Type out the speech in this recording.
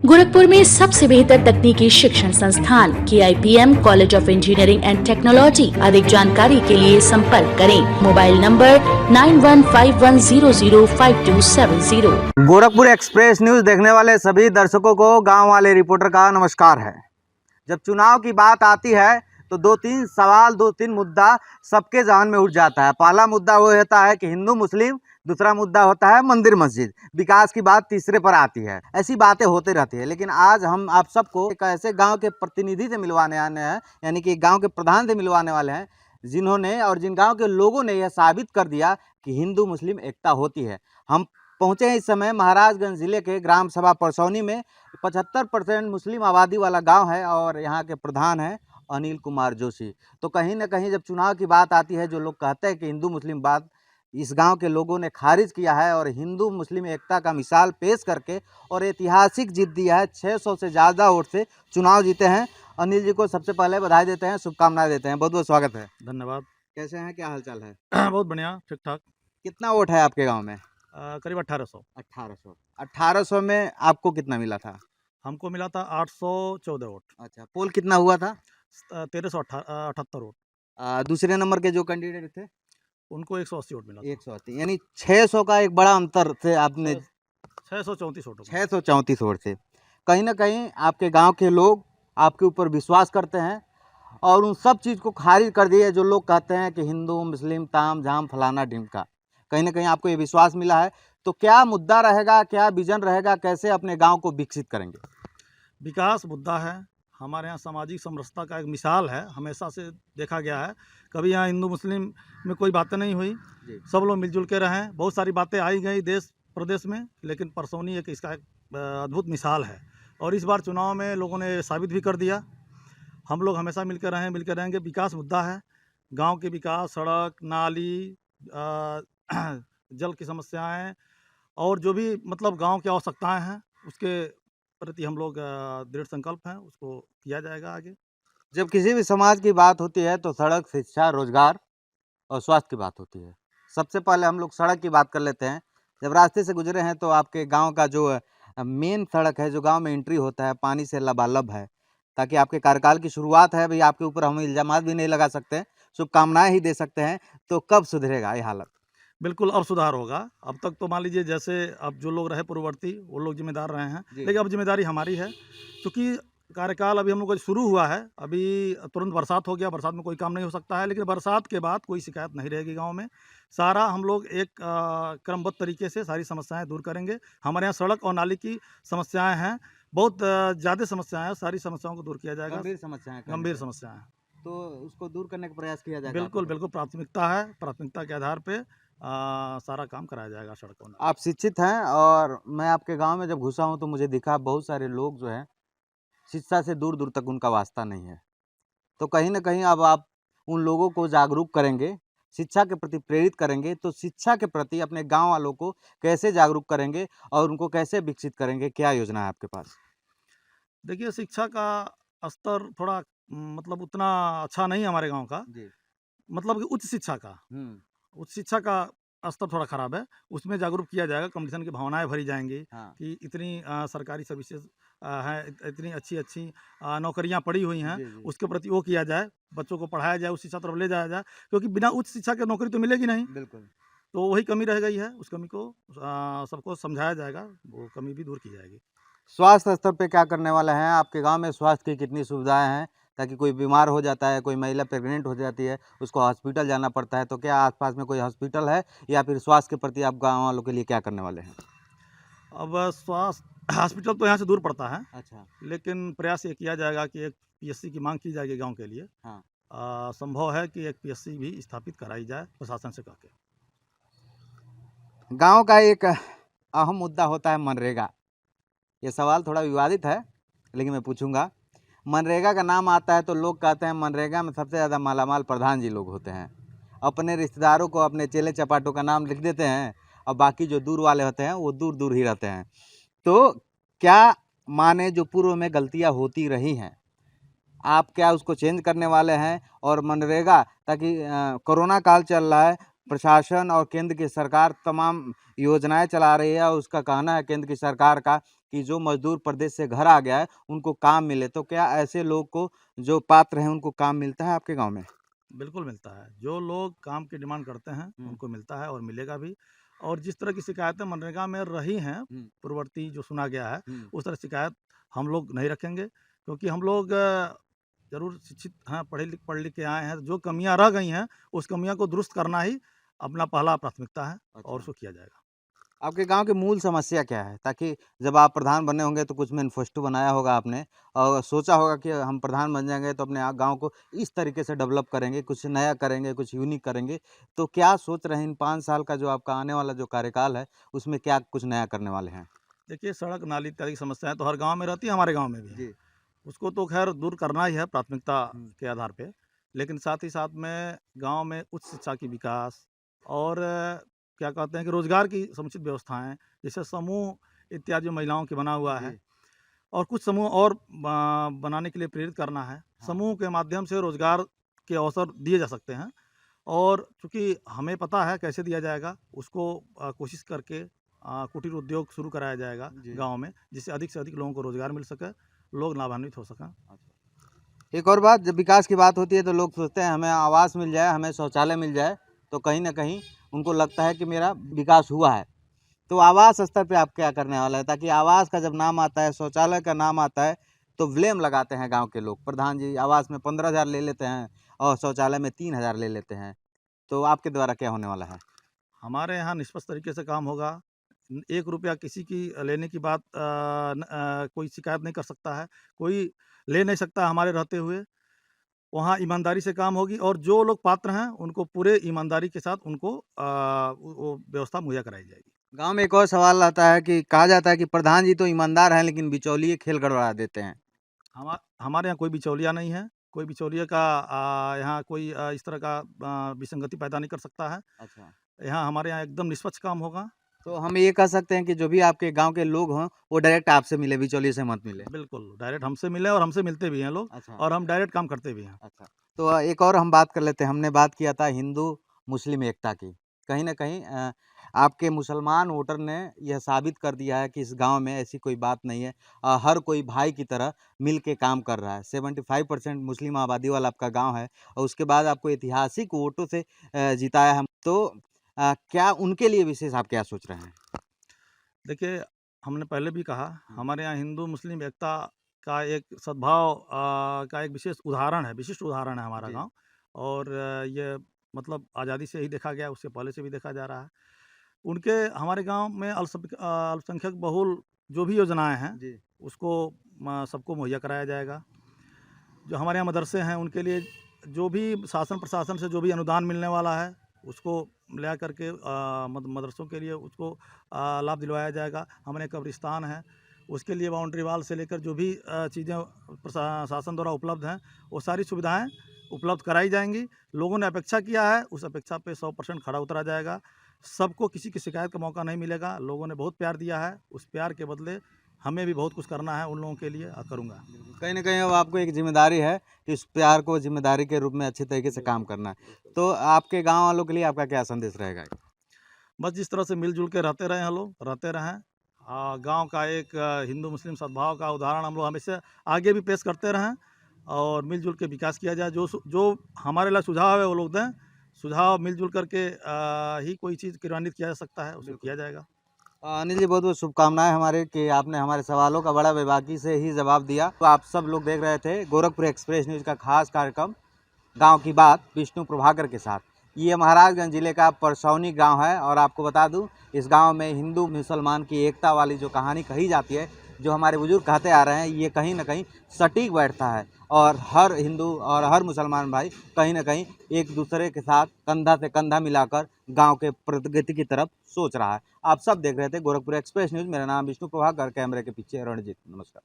गोरखपुर में सबसे बेहतर तकनीकी शिक्षण संस्थान KIPM college of engineering and technology. अधिक जानकारी के लिए संपर्क करें। Mobile number 9151005270। Gorakhpur express news देखने वाले सभी दर्शकों को गांव वाले रिपोर्टर का नमस्कार है। जब चुनाव की बात आती है तो दो तीन सवाल, दो तीन मुद्दा सबके जहन में उठ जाता है। पहला मुद्दा वो होता है कि हिंदू मुस्लिम, दूसरा मुद्दा होता है मंदिर मस्जिद, विकास की बात तीसरे पर आती है। ऐसी बातें होती रहती है। लेकिन आज हम आप सबको एक ऐसे गांव के प्रतिनिधि से मिलवाने आने हैं, यानी कि गांव के प्रधान से मिलवाने वाले हैं, जिन्होंने और जिन गांव के लोगों ने यह साबित कर दिया कि हिंदू मुस्लिम एकता होती है। हम पहुंचे हैं इस समय महाराजगंज जिले के ग्राम सभा परसौनी में। 75% मुस्लिम आबादी वाला गांव है और यहाँ के प्रधान हैं अनिल कुमार जोशी। तो कहीं ना कहीं जब चुनाव की बात आती है, जो लोग कहते हैं कि हिंदू मुस्लिम बात, इस गांव के लोगों ने खारिज किया है और हिंदू मुस्लिम एकता का मिसाल पेश करके और ऐतिहासिक जीत दिया है। 600 से ज़्यादा वोट से चुनाव जीते हैं। अनिल जी को सबसे पहले बधाई देते हैं, शुभकामनाएं देते हैं। बहुत बहुत स्वागत है। धन्यवाद। कैसे हैं, क्या हालचाल है? बहुत बढ़िया, ठीक ठाक। कितना वोट है आपके गाँव में? करीब 1800। 1800 में आपको कितना मिला था? हमको मिला था 814 वोट। अच्छा, पोल कितना हुआ था? 1378 वोट। दूसरे नंबर के जो कैंडिडेट थे उनको 180 वोट मिला था। 180, यानी 600 का एक बड़ा अंतर से आपने 634 वोट। 634 वोट से कहीं ना कहीं आपके गांव के लोग आपके ऊपर विश्वास करते हैं और उन सब चीज़ को खारिज कर दिए जो लोग कहते हैं कि हिंदू मुस्लिम ताम झाम फलाना ढिमका। कहीं ना कहीं आपको ये विश्वास मिला है। तो क्या मुद्दा रहेगा, क्या विजन रहेगा, कैसे अपने गांव को विकसित करेंगे? विकास मुद्दा है। हमारे यहाँ सामाजिक समरसता का एक मिसाल है, हमेशा से देखा गया है। कभी यहाँ हिंदू मुस्लिम में कोई बातें नहीं हुई, सब लोग मिलजुल के रहें। बहुत सारी बातें आई गई देश प्रदेश में, लेकिन परसौनी एक इसका एक अद्भुत मिसाल है। और इस बार चुनाव में लोगों ने साबित भी कर दिया। हम लोग हमेशा मिलकर रहें, मिलकर रहेंगे। विकास मुद्दा है, गांव के विकास, सड़क, नाली, जल की समस्याएं और जो भी मतलब गांव की आवश्यकताएं हैं, उसके प्रति हम लोग दृढ़ संकल्प हैं, उसको किया जाएगा आगे। जब किसी भी समाज की बात होती है तो सड़क, शिक्षा, रोजगार और स्वास्थ्य की बात होती है। सबसे पहले हम लोग सड़क की बात कर लेते हैं। जब रास्ते से गुजरे हैं तो आपके गांव का जो मेन सड़क है, जो गांव में एंट्री होता है, पानी से लबालब है। ताकि आपके कार्यकाल की शुरुआत है भाई, आपके ऊपर हम इल्ज़ामात भी नहीं लगा सकते, शुभकामनाएं ही दे सकते हैं। तो कब सुधरेगा ये हालत? बिल्कुल अब सुधार होगा। अब तक तो मान लीजिए जैसे अब जो लोग रहे पूर्ववर्ती, वो लोग जिम्मेदार रहे हैं, लेकिन अब जिम्मेदारी हमारी है। क्योंकि कार्यकाल अभी हम लोग का शुरू हुआ है, अभी तुरंत बरसात हो गया, बरसात में कोई काम नहीं हो सकता है, लेकिन बरसात के बाद कोई शिकायत नहीं रहेगी गांव में। सारा हम लोग एक क्रमबद्ध तरीके से सारी समस्याएं दूर करेंगे। हमारे यहाँ सड़क और नाली की समस्याएं हैं, बहुत ज़्यादा समस्याएं हैं। सारी समस्याओं को दूर किया जाएगा। गंभीर समस्याएं, गंभीर समस्याएं, तो उसको दूर करने का प्रयास किया जाएगा। बिल्कुल बिल्कुल प्राथमिकता है। प्राथमिकता के आधार पे सारा काम कराया जाएगा सड़कों में। आप शिक्षित हैं और मैं आपके गांव में जब घुसा हूं तो मुझे दिखा बहुत सारे लोग जो हैं शिक्षा से दूर दूर तक उनका वास्ता नहीं है। तो कहीं ना कहीं अब आप उन लोगों को जागरूक करेंगे, शिक्षा के प्रति प्रेरित करेंगे। तो शिक्षा के प्रति अपने गांव वालों को कैसे जागरूक करेंगे और उनको कैसे विकसित करेंगे, क्या योजना है आपके पास? देखिए, शिक्षा का स्तर थोड़ा मतलब उतना अच्छा नहीं है हमारे गांव का। जी। मतलब कि उच्च शिक्षा का स्तर थोड़ा खराब है। उसमें जागरूक किया जाएगा, कंपटीशन की भावनाएं भरी जाएंगी। हाँ। कि इतनी सरकारी सर्विसेज हैं, इतनी अच्छी अच्छी नौकरियां पड़ी हुई हैं, जी, जी। उसके प्रति वो किया जाए, बच्चों को पढ़ाया जाए, उस शिक्षा तरफ ले जाया जाए। क्योंकि बिना उच्च शिक्षा के नौकरी तो मिलेगी नहीं। बिल्कुल। तो वही कमी रह गई है, उस कमी को सबको समझाया जाएगा, वो कमी भी दूर की जाएगी। स्वास्थ्य स्तर पे क्या करने वाले हैं? आपके गांव में स्वास्थ्य की कितनी सुविधाएं हैं? ताकि कोई बीमार हो जाता है, कोई महिला प्रेग्नेंट हो जाती है, उसको हॉस्पिटल जाना पड़ता है, तो क्या आसपास में कोई हॉस्पिटल है या फिर स्वास्थ्य के प्रति आप गाँव वालों के लिए क्या करने वाले हैं? अब स्वास्थ्य हॉस्पिटल तो यहाँ से दूर पड़ता है, अच्छा। लेकिन प्रयास ये किया जाएगा कि एक पीएससी की मांग की जाएगी गांव के लिए। हाँ। संभव है कि एक पीएससी भी स्थापित कराई जाए प्रशासन से कह के। गांव का एक अहम मुद्दा होता है मनरेगा। ये सवाल थोड़ा विवादित है, लेकिन मैं पूछूंगा। मनरेगा का नाम आता है तो लोग कहते हैं मनरेगा में सबसे ज़्यादा मालामाल प्रधान जी लोग होते हैं। अपने रिश्तेदारों को, अपने चेले चपाटों का नाम लिख देते हैं और बाकी जो दूर वाले होते हैं वो दूर दूर ही रहते हैं। तो क्या माने जो पूर्व में गलतियां होती रही हैं, आप क्या उसको चेंज करने वाले हैं? और मनरेगा, ताकि कोरोना काल चल रहा है, प्रशासन और केंद्र की सरकार तमाम योजनाएं चला रही है और उसका कहना है केंद्र की सरकार का कि जो मजदूर प्रदेश से घर आ गया है उनको काम मिले, तो क्या ऐसे लोग को जो पात्र हैं उनको काम मिलता है आपके गांव में? बिल्कुल मिलता है। जो लोग काम की डिमांड करते हैं, उनको मिलता है और मिलेगा भी। और जिस तरह की शिकायतें मनरेगा में रही हैं, पूर्ववर्ती जो सुना गया है, उस तरह शिकायत हम लोग नहीं रखेंगे, क्योंकि हम लोग ज़रूर शिक्षित हैं, पढ़ लिख के आए हैं। जो कमियाँ रह गई हैं, उस कमियाँ को दुरुस्त करना ही अपना पहला प्राथमिकता है और उसको किया जाएगा। आपके गांव की मूल समस्या क्या है, ताकि जब आप प्रधान बने होंगे तो कुछ मैनिफेस्टो बनाया होगा आपने और सोचा होगा कि हम प्रधान बन जाएंगे तो अपने गांव को इस तरीके से डेवलप करेंगे, कुछ नया करेंगे, कुछ यूनिक करेंगे, तो क्या सोच रहे हैं इन 5 साल का जो आपका आने वाला जो कार्यकाल है उसमें क्या कुछ नया करने वाले हैं? देखिए, सड़क, नाली इत्यादि की समस्याएँ तो हर गाँव में रहती है, हमारे गाँव में भी है। जी। उसको तो खैर दूर करना ही है प्राथमिकता के आधार पे, लेकिन साथ ही साथ में गाँव में उच्च शिक्षा की विकास और क्या कहते हैं कि रोज़गार की समुचित व्यवस्थाएँ, जैसे समूह इत्यादि जो महिलाओं के बना हुआ है, और कुछ समूह और बनाने के लिए प्रेरित करना है। समूह के माध्यम से रोज़गार के अवसर दिए जा सकते हैं, और चूँकि हमें पता है कैसे दिया जाएगा, उसको कोशिश करके कुटीर उद्योग शुरू कराया जाएगा गाँव में, जिससे अधिक से अधिक लोगों को रोज़गार मिल सके, लोग लाभान्वित हो सकें। एक और बात, जब विकास की बात होती है तो लोग सोचते हैं हमें आवास मिल जाए, हमें शौचालय मिल जाए, तो कहीं ना कहीं उनको लगता है कि मेरा विकास हुआ है। तो आवास स्तर पे आप क्या करने वाला है, ताकि आवास का जब नाम आता है, शौचालय का नाम आता है, तो ब्लेम लगाते हैं गांव के लोग, प्रधान जी आवास में 15,000 ले लेते हैं और शौचालय में 3,000 ले लेते हैं, तो आपके द्वारा क्या होने वाला है? हमारे यहाँ निष्पक्ष तरीके से काम होगा। 1 रुपया किसी की लेने की बात कोई शिकायत नहीं कर सकता है, कोई ले नहीं सकता हमारे रहते हुए। वहाँ ईमानदारी से काम होगी, और जो लोग पात्र हैं उनको पूरे ईमानदारी के साथ उनको वो व्यवस्था मुहैया कराई जाएगी। गांव में एक और सवाल आता है कि कहा जाता है कि प्रधान जी तो ईमानदार हैं लेकिन बिचौलिए खेल गड़बड़ा देते हैं। हमारे यहाँ कोई बिचौलिया नहीं है, कोई बिचौलिए का यहाँ कोई इस तरह का विसंगति पैदा नहीं कर सकता है। अच्छा, यहाँ हमारे यहाँ एकदम निष्पक्ष काम होगा। तो हम ये कह सकते हैं कि जो भी आपके गांव के लोग हों वो डायरेक्ट आपसे मिले, बिचौलिए से मत मिले। बिल्कुल, डायरेक्ट हमसे मिले, और हमसे मिलते भी हैं लोग, अच्छा। और हम डायरेक्ट काम करते भी हैं। अच्छा, तो एक और हम बात कर लेते हैं, हमने बात किया था हिंदू मुस्लिम एकता की। कहीं न कहीं आपके मुसलमान वोटर ने यह साबित कर दिया है कि इस गाँव में ऐसी कोई बात नहीं है। हर कोई भाई की तरह मिल के काम कर रहा है। 75% मुस्लिम आबादी वाला आपका गाँव है और उसके बाद आपको ऐतिहासिक वोटों से जिताया है। तो क्या उनके लिए विशेष आप क्या सोच रहे हैं? देखिए, हमने पहले भी कहा, हमारे यहाँ हिंदू मुस्लिम एकता का एक सद्भाव का एक विशिष्ट उदाहरण है हमारा जी। गाँव। और ये मतलब आज़ादी से ही देखा गया, उससे पहले से भी देखा जा रहा है। उनके हमारे गाँव में अल्पसंख्यक बहुल जो भी योजनाएँ हैं, जी। उसको सबको मुहैया कराया जाएगा। जो हमारे यहाँ मदरसे हैं, उनके लिए जो भी शासन प्रशासन से जो भी अनुदान मिलने वाला है, उसको ले करके मदरसों के लिए उसको लाभ दिलवाया जाएगा। हमारे यहाँ कब्रिस्तान है, उसके लिए बाउंड्री वाल से लेकर जो भी चीज़ें शासन द्वारा उपलब्ध हैं, वो सारी सुविधाएं उपलब्ध कराई जाएंगी। लोगों ने अपेक्षा किया है, उस अपेक्षा पे 100% खरा उतरा जाएगा। सबको किसी की शिकायत का मौका नहीं मिलेगा। लोगों ने बहुत प्यार दिया है, उस प्यार के बदले हमें भी बहुत कुछ करना है उन लोगों के लिए, और करूँगा। कहीं न कहीं अब आपको एक ज़िम्मेदारी है कि इस प्यार को ज़िम्मेदारी के रूप में अच्छे तरीके से काम करना है। तो आपके गाँव वालों के लिए आपका क्या संदेश रहेगा? बस जिस तरह से मिलजुल के रहते रहे हैं लोग, रहते रहें। गाँव का एक हिंदू मुस्लिम सद्भाव का उदाहरण हम लोग हमेशा आगे भी पेश करते रहें, और मिलजुल के विकास किया जाए। जो हमारे लिए सुझाव है वो लोग दें। सुझाव मिलजुल करके ही कोई चीज़ क्रियान्वित किया जा सकता है, उसको किया जाएगा। अनिल जी, बहुत बहुत शुभकामनाएं हमारे कि आपने हमारे सवालों का बड़ा बेबाकी से ही जवाब दिया। तो आप सब लोग देख रहे थे गोरखपुर एक्सप्रेस न्यूज़ का खास कार्यक्रम गांव की बात विष्णु प्रभाकर के साथ। ये महाराजगंज जिले का परसौनी गांव है और आपको बता दूं, इस गांव में हिंदू मुसलमान की एकता वाली जो कहानी कही जाती है, जो हमारे बुजुर्ग कहते आ रहे हैं, ये कहीं ना कहीं सटीक बैठता है और हर हिंदू और हर मुसलमान भाई कहीं ना कहीं एक दूसरे के साथ कंधा से कंधा मिलाकर गांव के प्रगति की तरफ सोच रहा है। आप सब देख रहे थे गोरखपुर एक्सप्रेस न्यूज़। मेरा नाम विष्णु प्रभाकर, कैमरे के पीछे रणजीत। नमस्कार।